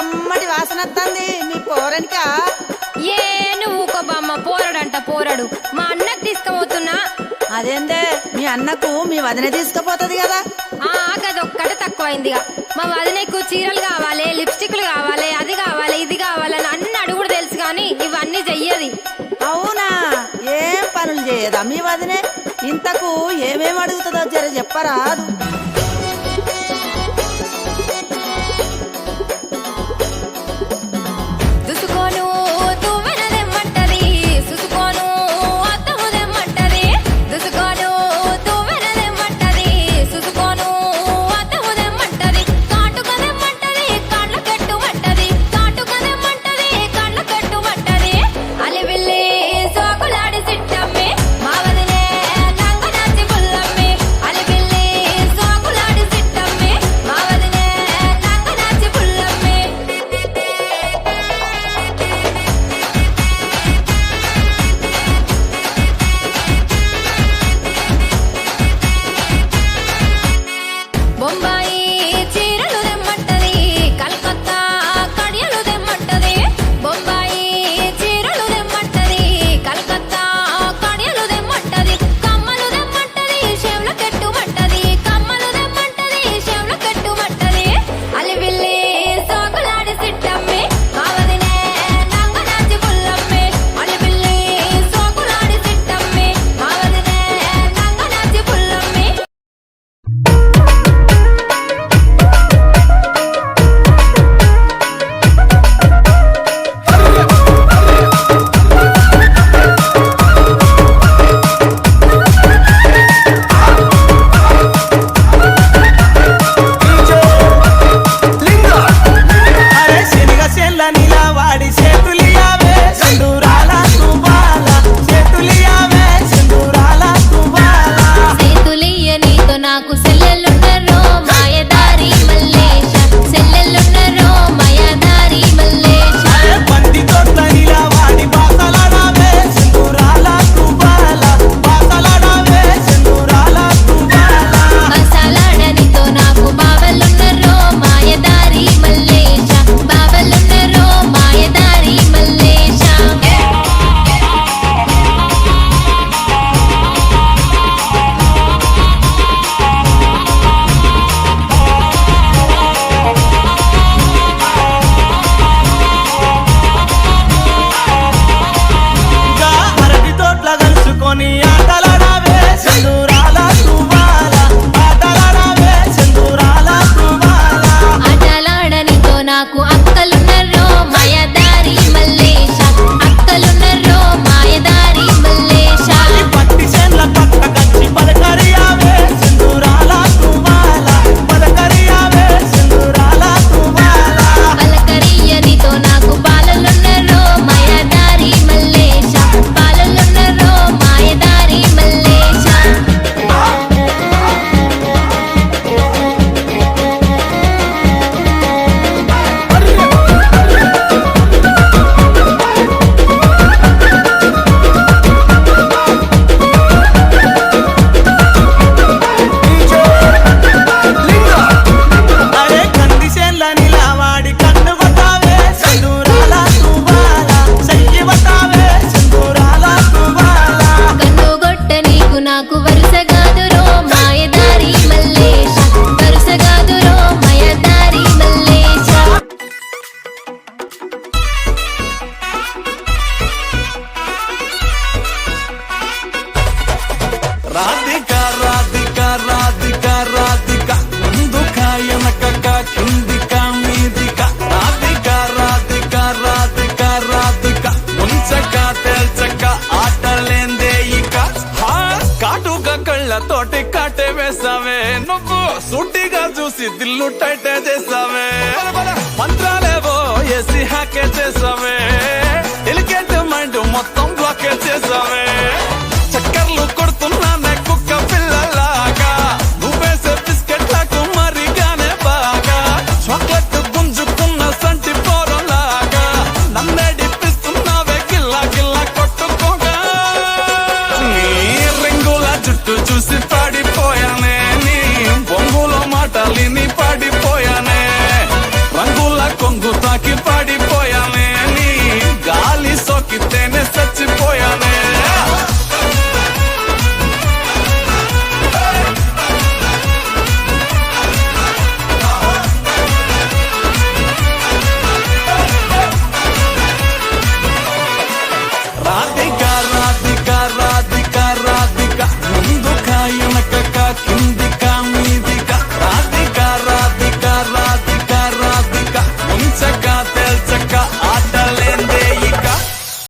కమ్మటి వాసన వస్తుంది మీ పోరనికా? ఏ నువ్వు ఒక బామ్మ పోరడంట పోరడు మా అన్నకు తీసుకుపోతున్నా. అదేందే మీ అన్నకు మీ వదిన తీసుకుపోతుంది కదా? గదొక్కటే తక్కువైందిగా. మా వదినకు చీరలు కావాలి, లిప్స్టిక్లు కావాలి, అది కావాలి, ఇది కావాలని అన్ని అడుగుడు తెలుసు కానీ ఇవన్నీ చెయ్యది. అవునా? ఏం పనులు చేయదా మీ వదినే? ఇంతకు ఏమేమి అడుగుతుందో జర చెప్పరాదు. తోటి కాటే వేసావే నువ్వు సూటిగా చూసి దిల్లు టైటే చేసావే మంత్రాలేవో ఏసీ హ్యాకే చేసావే ఎలికేట్ మైండ్ మొత్తం బ్లాకే చేసావే చక్కర్లు కొడుతున్నానే కుక్క పిల్లలాగా నువ్వేసే బిస్కెట్లకు మరిగానే బాగా చాక్లెట్ గుంజుకున్న సంటి పోరలాగా నన్నే డిప్పిస్తున్నావే గిల్లా గిల్లా కొట్టుకోగా నీ రింగుల జుట్టు చూసి పాడిపోయానే నీ బొంగులో మాటలిని పాడిపోయానే రంగుల కొంగు తాకి